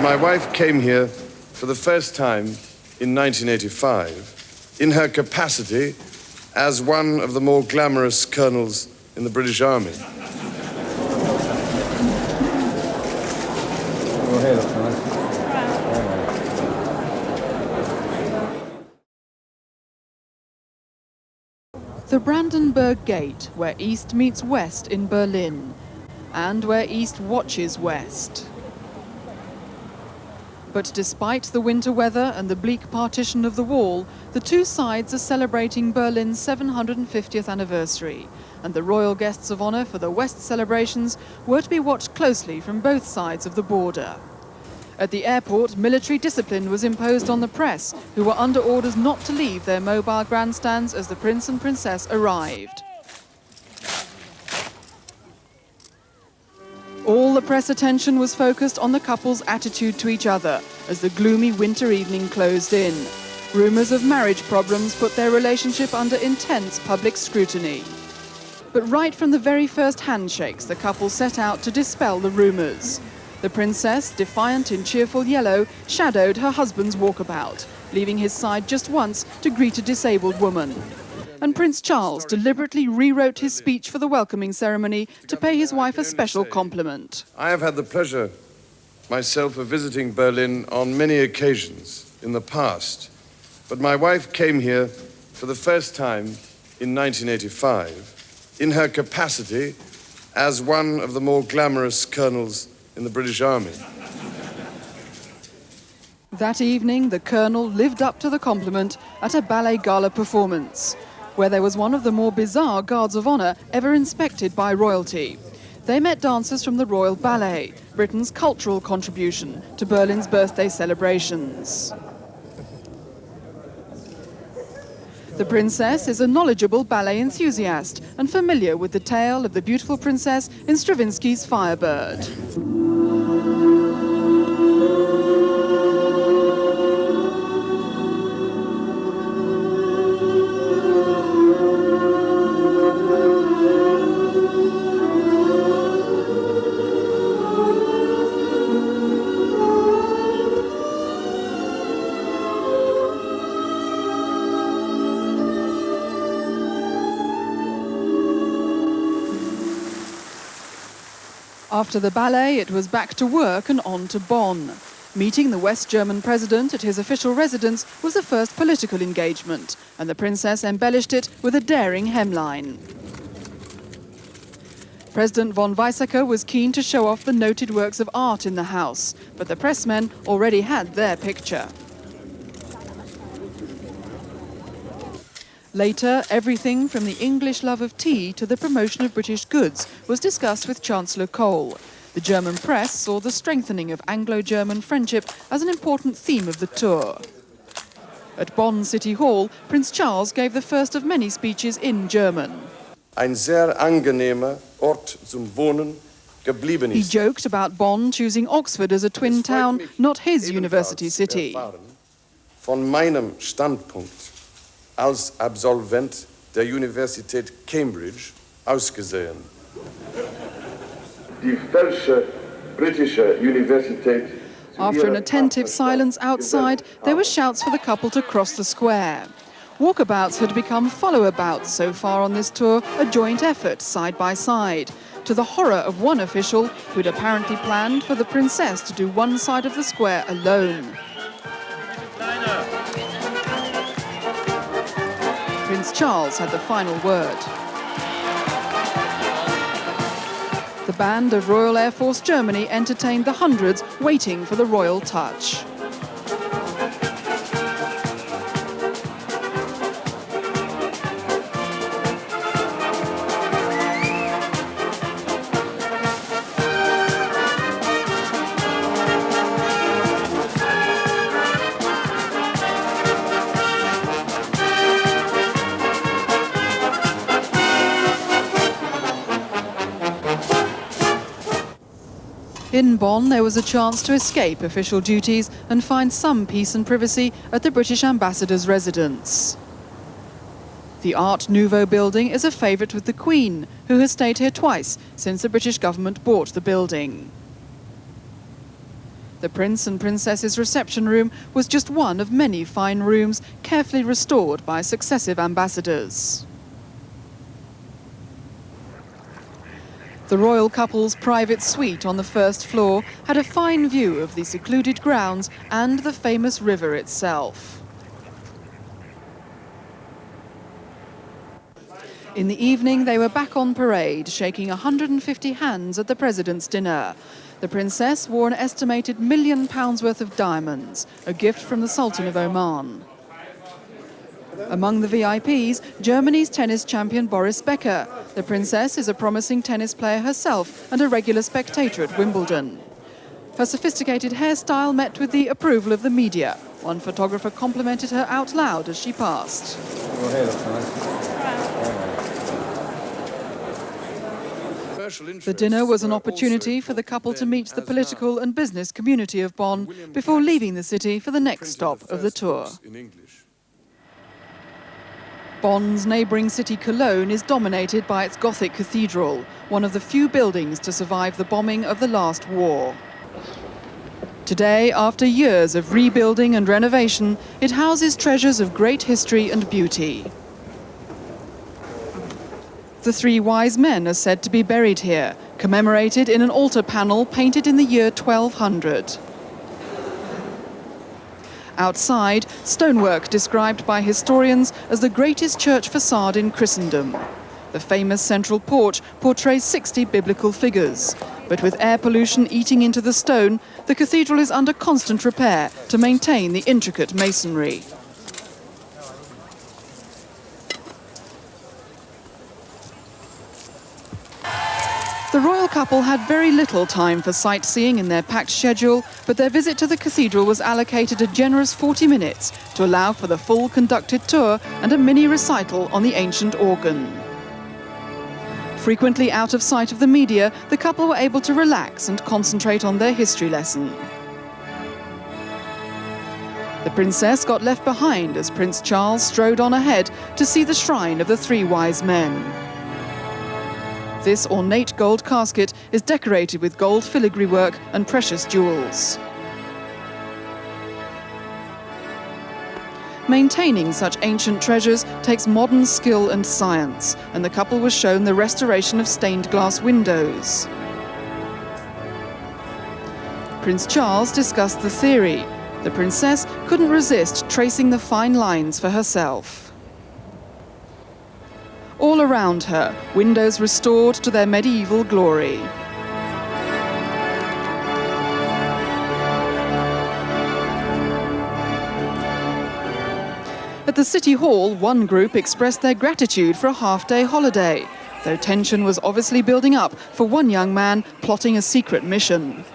My wife came here for the first time in 1985 in her capacity as one of the more glamorous colonels in the British Army. The Brandenburg Gate, where East meets West in Berlin, and where East watches West. But despite the winter weather and the bleak partition of the wall, the two sides are celebrating Berlin's 750th anniversary, and the royal guests of honour for the West celebrations were to be watched closely from both sides of the border. At the airport, military discipline was imposed on the press, who were under orders not to leave their mobile grandstands as the Prince and Princess arrived. All the press attention was focused on the couple's attitude to each other as the gloomy winter evening closed in. Rumours of marriage problems put their relationship under intense public scrutiny. But right from the very first handshakes, the couple set out to dispel the rumours. The princess, defiant in cheerful yellow, shadowed her husband's walkabout, leaving his side just once to greet a disabled woman. And Prince Charles deliberately rewrote his speech for the welcoming ceremony to pay his wife a special compliment. I have had the pleasure myself of visiting Berlin on many occasions in the past, but my wife came here for the first time in 1985 in her capacity as one of the more glamorous colonels in the British Army. That evening, the colonel lived up to the compliment at a ballet gala performance, where there was one of the more bizarre guards of honour ever inspected by royalty. They met dancers from the Royal Ballet, Britain's cultural contribution to Berlin's birthday celebrations. The princess is a knowledgeable ballet enthusiast and familiar with the tale of the beautiful princess in Stravinsky's Firebird. After the ballet, it was back to work and on to Bonn. Meeting the West German president at his official residence was the first political engagement, and the princess embellished it with a daring hemline. President von Weizsäcker was keen to show off the noted works of art in the house, but the pressmen already had their picture. Later, everything from the English love of tea to the promotion of British goods was discussed with Chancellor Kohl. The German press saw the strengthening of Anglo-German friendship as an important theme of the tour. At Bonn City Hall, Prince Charles gave the first of many speeches in German. Ein sehr angenehmer Ort zum Wohnen geblieben ist. He joked about Bonn choosing Oxford as a twin town, not his university city. Von meinem Standpunkt als Absolvent der Universität Cambridge ausgesehen. Die Felsche britische Universität. After an attentive silence outside, there were shouts for the couple to cross the square. Walkabouts had become follow-abouts so far on this tour, a joint effort side by side, to the horror of one official who'd apparently planned for the princess to do one side of the square alone. Prince Charles had the final word. The band of Royal Air Force Germany entertained the hundreds waiting for the royal touch. In Bonn, there was a chance to escape official duties and find some peace and privacy at the British ambassador's residence. The Art Nouveau building is a favourite with the Queen, who has stayed here twice since the British government bought the building. The Prince and Princess's reception room was just one of many fine rooms carefully restored by successive ambassadors. The royal couple's private suite on the first floor had a fine view of the secluded grounds and the famous river itself. In the evening, they were back on parade, shaking 150 hands at the president's dinner. The princess wore an estimated £1 million worth of diamonds, a gift from the Sultan of Oman. Among the VIPs, Germany's tennis champion Boris Becker. The princess is a promising tennis player herself and a regular spectator at Wimbledon. Her sophisticated hairstyle met with the approval of the media. One photographer complimented her out loud as she passed. Your hair looks nice. The dinner was an opportunity for the couple to meet the political and business community of Bonn before leaving the city for the next stop of the tour. Bonn's neighbouring city Cologne is dominated by its Gothic cathedral, one of the few buildings to survive the bombing of the last war. Today, after years of rebuilding and renovation, it houses treasures of great history and beauty. The three wise men are said to be buried here, commemorated in an altar panel painted in the year 1200. Outside, stonework described by historians as the greatest church facade in Christendom. The famous central porch portrays 60 biblical figures. But with air pollution eating into the stone, the cathedral is under constant repair to maintain the intricate masonry. The royal couple had very little time for sightseeing in their packed schedule, but their visit to the cathedral was allocated a generous 40 minutes to allow for the full conducted tour and a mini recital on the ancient organ. Frequently out of sight of the media, the couple were able to relax and concentrate on their history lesson. The princess got left behind as Prince Charles strode on ahead to see the shrine of the three wise men. This ornate gold casket is decorated with gold filigree work and precious jewels. Maintaining such ancient treasures takes modern skill and science, and the couple was shown the restoration of stained glass windows. Prince Charles discussed the theory. The princess couldn't resist tracing the fine lines for herself. All around her, windows restored to their medieval glory. At the City Hall, one group expressed their gratitude for a half-day holiday, though tension was obviously building up for one young man plotting a secret mission.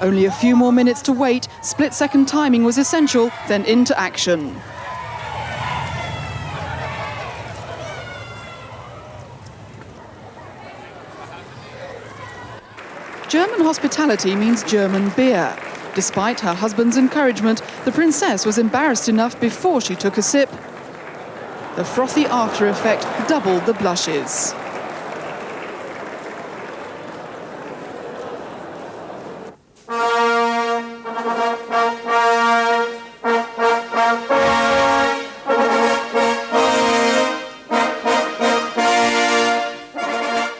Only a few more minutes to wait, split-second timing was essential, then into action. German hospitality means German beer. Despite her husband's encouragement, the princess was embarrassed enough before she took a sip. The frothy after effect doubled the blushes.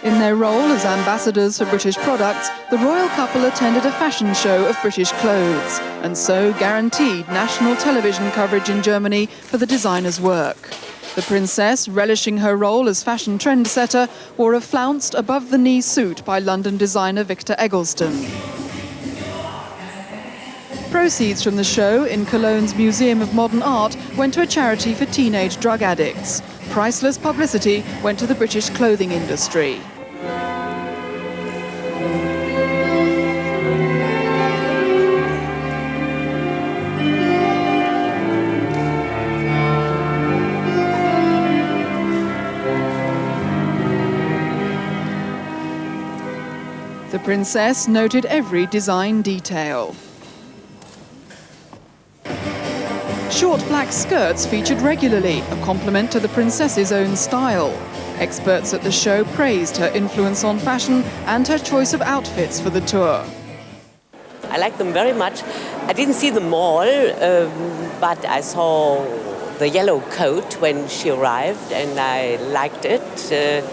In their role as ambassadors for British products, the royal couple attended a fashion show of British clothes and so guaranteed national television coverage in Germany for the designer's work. The princess, relishing her role as fashion trendsetter, wore a flounced above-the-knee suit by London designer Victor Eggleston. Proceeds from the show in Cologne's Museum of Modern Art went to a charity for teenage drug addicts. Priceless publicity went to the British clothing industry. The princess noted every design detail. Short black skirts featured regularly, a compliment to the princess's own style. Experts at the show praised her influence on fashion and her choice of outfits for the tour. I like them very much. I didn't see them all, but I saw the yellow coat when she arrived, and I liked it.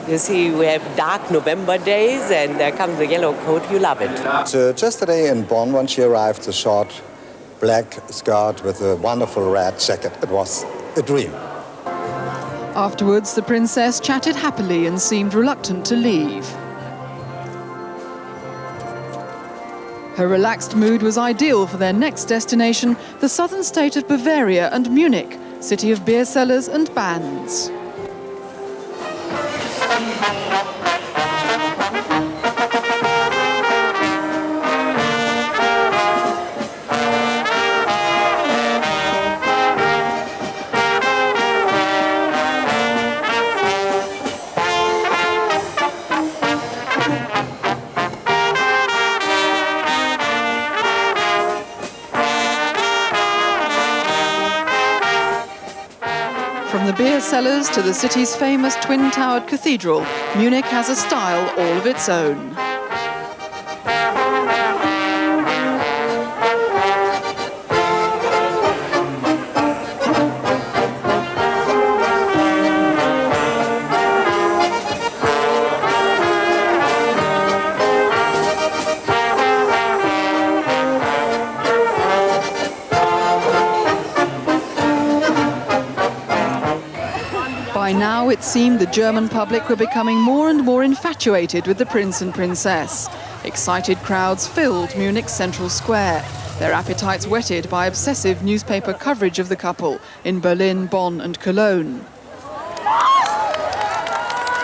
You see, we have dark November days, and there comes the yellow coat. You love it. Yesterday in Bonn, when she arrived, the short black skirt with a wonderful red jacket. It was a dream. Afterwards, the princess chatted happily and seemed reluctant to leave. Her relaxed mood was ideal for their next destination, the southern state of Bavaria and Munich, city of beer cellars and bands. From the beer cellars to the city's famous twin-towered cathedral, Munich has a style all of its own. By now, it seemed the German public were becoming more and more infatuated with the prince and princess. Excited crowds filled Munich's central square, their appetites whetted by obsessive newspaper coverage of the couple in Berlin, Bonn and Cologne.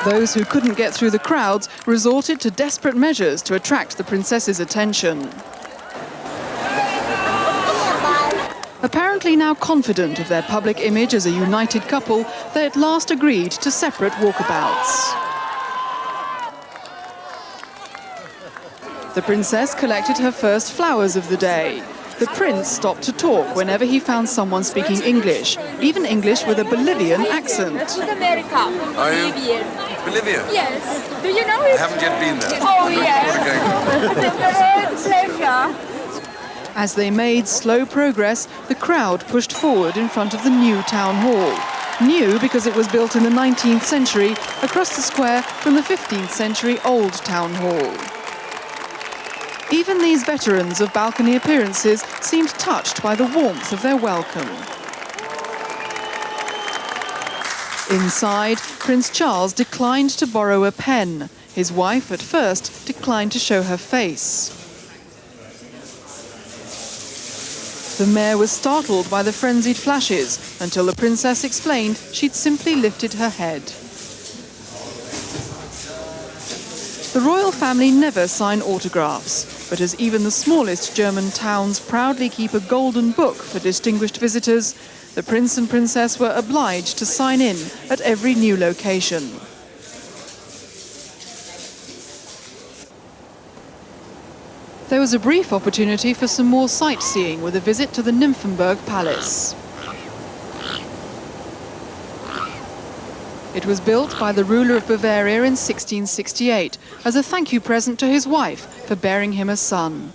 Those who couldn't get through the crowds resorted to desperate measures to attract the princess's attention. Apparently now confident of their public image as a united couple, they at last agreed to separate walkabouts. The princess collected her first flowers of the day. The prince stopped to talk whenever he found someone speaking English, even English with a Bolivian accent. America. Are you? Bolivia? Yes. Do you know it? I haven't yet been there. Oh, yes. It's a great pleasure. As they made slow progress, the crowd pushed forward in front of the new town hall. New because it was built in the 19th century across the square from the 15th century old town hall. Even these veterans of balcony appearances seemed touched by the warmth of their welcome. Inside, Prince Charles declined to borrow a pen. His wife, at first, declined to show her face. The mayor was startled by the frenzied flashes until the princess explained she'd simply lifted her head. The royal family never sign autographs, but as even the smallest German towns proudly keep a golden book for distinguished visitors, the prince and princess were obliged to sign in at every new location. There was a brief opportunity for some more sightseeing with a visit to the Nymphenburg Palace. It was built by the ruler of Bavaria in 1668 as a thank you present to his wife for bearing him a son.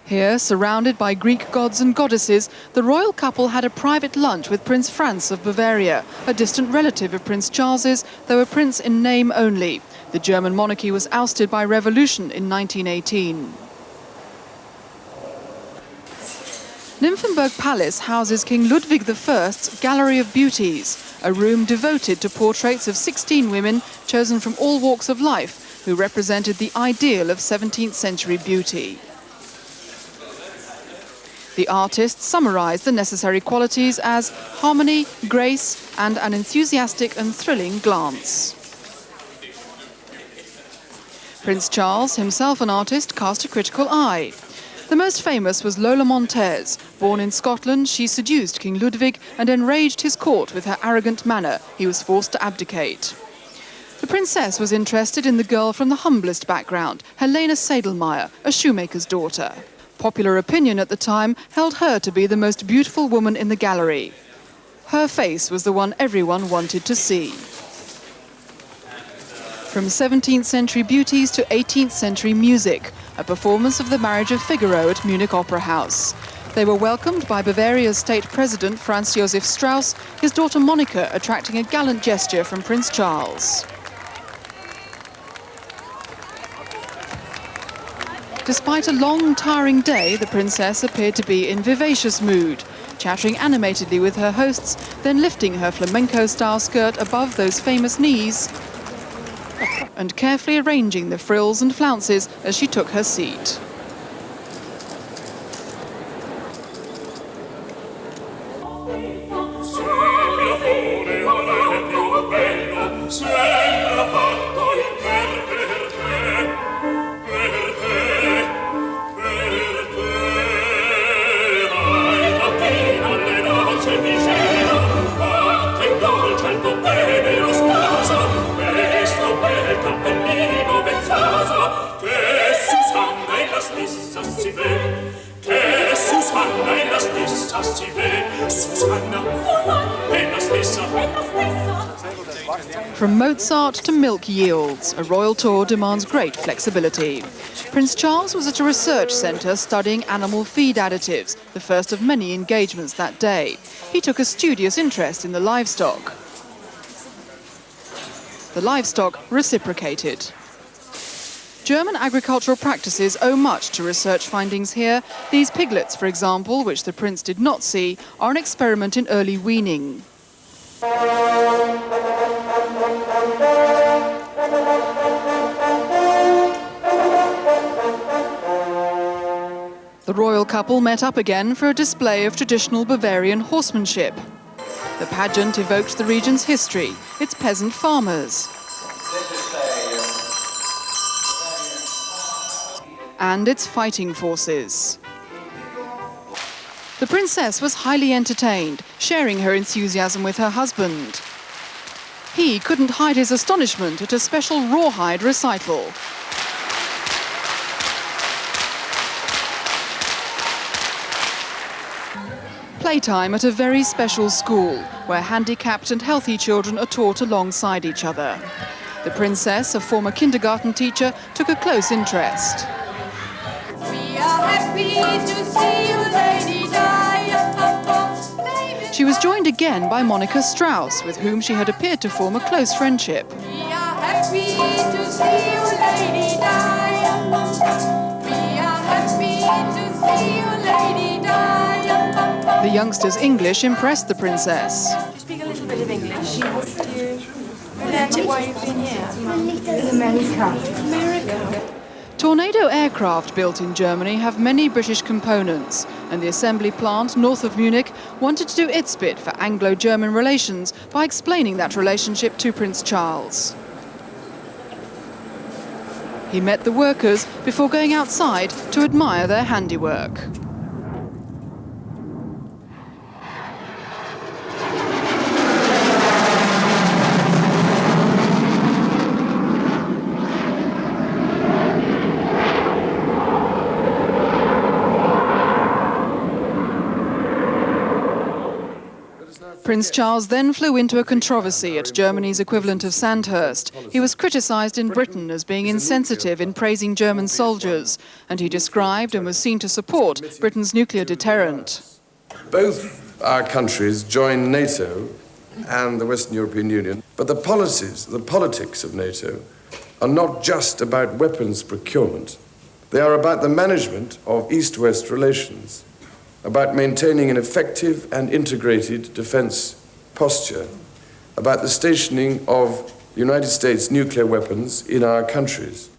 Here, surrounded by Greek gods and goddesses, the royal couple had a private lunch with Prince Franz of Bavaria, a distant relative of Prince Charles's, though a prince in name only. The German monarchy was ousted by revolution in 1918. Nymphenburg Palace houses King Ludwig I's Gallery of Beauties, a room devoted to portraits of 16 women chosen from all walks of life who represented the ideal of 17th century beauty. The artists summarized the necessary qualities as harmony, grace, and an enthusiastic and thrilling glance. Prince Charles, himself an artist, cast a critical eye. The most famous was Lola Montez. Born in Scotland, she seduced King Ludwig and enraged his court with her arrogant manner. He was forced to abdicate. The princess was interested in the girl from the humblest background, Helena Sadelmeyer, a shoemaker's daughter. Popular opinion at the time held her to be the most beautiful woman in the gallery. Her face was the one everyone wanted to see. From 17th century beauties to 18th century music, a performance of the Marriage of Figaro at Munich Opera House. They were welcomed by Bavaria's state president Franz Josef Strauss, his daughter Monica attracting a gallant gesture from Prince Charles. Despite a long, tiring day, the princess appeared to be in vivacious mood, chattering animatedly with her hosts, then lifting her flamenco-style skirt above those famous knees and carefully arranging the frills and flounces as she took her seat. From Mozart to milk yields, a royal tour demands great flexibility. Prince Charles was at a research centre studying animal feed additives, the first of many engagements that day. He took a studious interest in the livestock. The livestock reciprocated. German agricultural practices owe much to research findings here. These piglets, for example, which the prince did not see, are an experiment in early weaning. The royal couple met up again for a display of traditional Bavarian horsemanship. The pageant evoked the region's history, its peasant farmers, and its fighting forces. The princess was highly entertained, sharing her enthusiasm with her husband. He couldn't hide his astonishment at a special rawhide recital. Playtime at a very special school, where handicapped and healthy children are taught alongside each other. The princess, a former kindergarten teacher, took a close interest. We are happy to see you, Lady Di. She was joined again by Monica Strauss, with whom she had appeared to form a close friendship. We are happy to see you, Lady Di. We are happy to see you, Lady Di. The youngster's English impressed the princess. You speak a little bit of English. Do you learn it while you've been here? America. Tornado aircraft built in Germany have many British components, and the assembly plant north of Munich wanted to do its bit for Anglo-German relations by explaining that relationship to Prince Charles. He met the workers before going outside to admire their handiwork. Prince Charles then flew into a controversy at Germany's equivalent of Sandhurst. He was criticised in Britain as being insensitive in praising German soldiers, and he described and was seen to support Britain's nuclear deterrent. Both our countries join NATO and the Western European Union, but the policies, the politics of NATO are not just about weapons procurement. They are about the management of East-West relations, about maintaining an effective and integrated defense posture, about the stationing of United States nuclear weapons in our countries.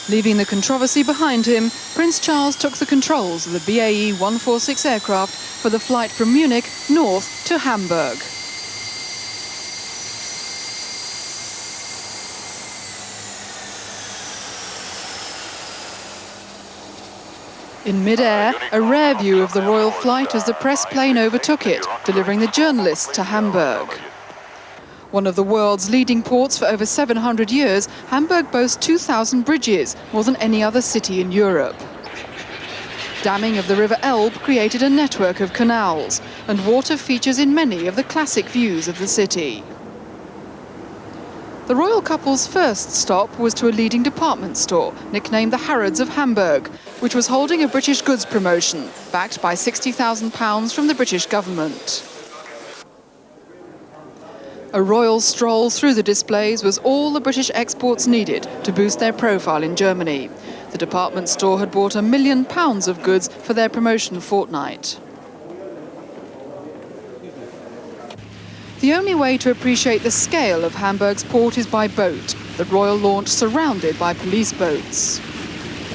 Leaving the controversy behind him, Prince Charles took the controls of the BAE 146 aircraft for the flight from Munich north to Hamburg. In mid-air, a rare view of the royal flight as the press plane overtook it, delivering the journalists to Hamburg. One of the world's leading ports for over 700 years, Hamburg boasts 2,000 bridges, more than any other city in Europe. Damming of the River Elbe created a network of canals, and water features in many of the classic views of the city. The royal couple's first stop was to a leading department store, nicknamed the Harrods of Hamburg, which was holding a British goods promotion, backed by £60,000 from the British government. A royal stroll through the displays was all the British exports needed to boost their profile in Germany. The department store had bought £1 million of goods for their promotion fortnight. The only way to appreciate the scale of Hamburg's port is by boat, the royal launch surrounded by police boats.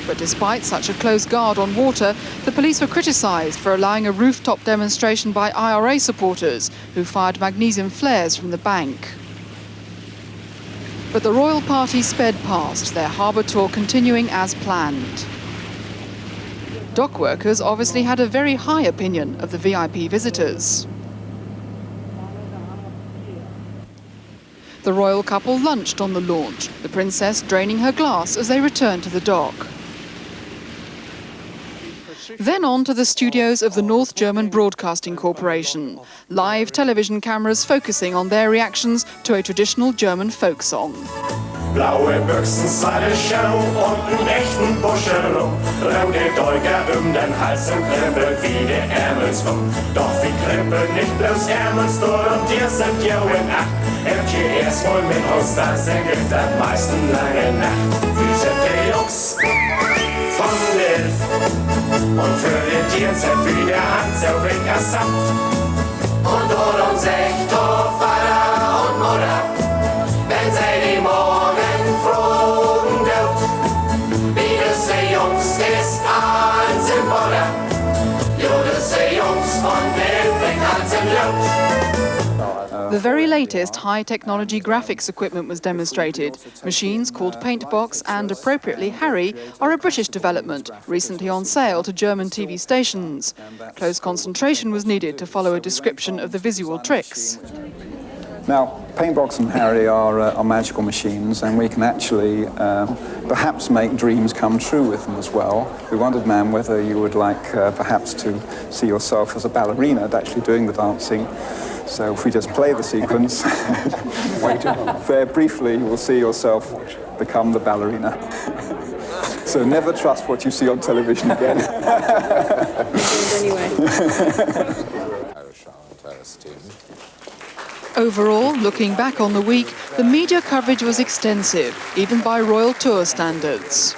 But despite such a close guard on water, the police were criticised for allowing a rooftop demonstration by IRA supporters who fired magnesium flares from the bank. But the royal party sped past, their harbour tour continuing as planned. Dock workers obviously had a very high opinion of the VIP visitors. The royal couple lunched on the launch, the princess draining her glass as they returned to the dock. Then on to the studios of the North German Broadcasting Corporation. Live television cameras focusing on their reactions to a traditional German folk song. Blaue Büchsen, Seideschirm und einen echten Buschelung. Rote Dolger den Hals und kribbelt wie der Ärmelsrum. Doch wie kribbelt nicht bloß Ärmelsdur und dir sind ja in Acht. Habt ihr erst wohl mit uns, das ergibt am meisten lange Nacht. Wir sind die Jungs von Lilf und für den Tieren sind wie der Hand so wie Satt. Und uns echt, oh Vater und Mutter, wenn sie die Morgen flogen dort, wie das Jungs ist als im Boller, jo das Jungs von Lilf als im Lot. The very latest high-technology graphics equipment was demonstrated. Machines called Paintbox and, appropriately, Harry, are a British development, recently on sale to German TV stations. Close concentration was needed to follow a description of the visual tricks. Now, Paintbox and Harry are magical machines, and we can actually perhaps make dreams come true with them as well. We wondered, ma'am, whether you would like perhaps to see yourself as a ballerina actually doing the dancing. So if we just play the sequence, there briefly you will see yourself become the ballerina. So never trust what you see on television again. Overall, looking back on the week, the media coverage was extensive, even by royal tour standards.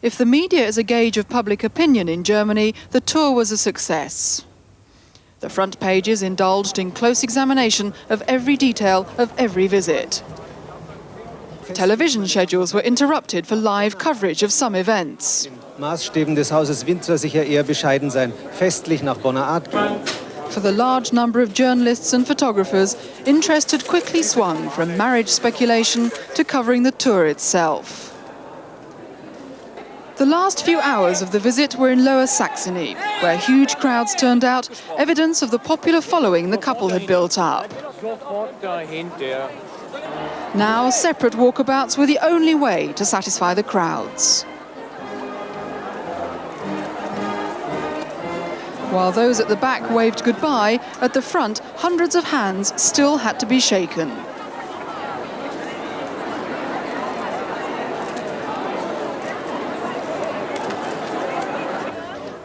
If the media is a gauge of public opinion in Germany, the tour was a success. The front pages indulged in close examination of every detail of every visit. Television schedules were interrupted for live coverage of some events. Maßstäben des Hauses Windsor sicher eher bescheiden sein, festlich nach Bonner Art gehen. For the large number of journalists and photographers, interest had quickly swung from marriage speculation to covering the tour itself. The last few hours of the visit were in Lower Saxony, where huge crowds turned out, evidence of the popular following the couple had built up. Now, separate walkabouts were the only way to satisfy the crowds. While those at the back waved goodbye, at the front, hundreds of hands still had to be shaken.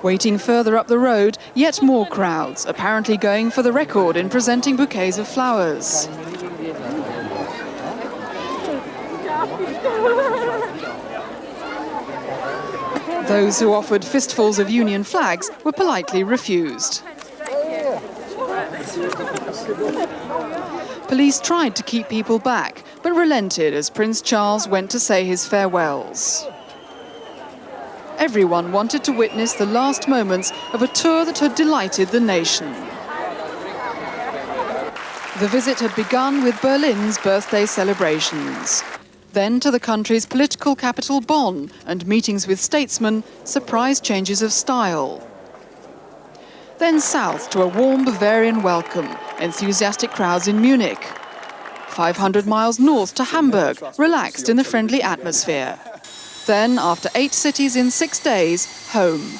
Waiting further up the road, yet more crowds, apparently going for the record in presenting bouquets of flowers. Those who offered fistfuls of Union flags were politely refused. Police tried to keep people back, but relented as Prince Charles went to say his farewells. Everyone wanted to witness the last moments of a tour that had delighted the nation. The visit had begun with Berlin's birthday celebrations. Then to the country's political capital Bonn and meetings with statesmen, surprise changes of style. Then south to a warm Bavarian welcome, enthusiastic crowds in Munich. 500 miles north to Hamburg, relaxed in the friendly atmosphere. Then, after 8 cities in 6 days, home.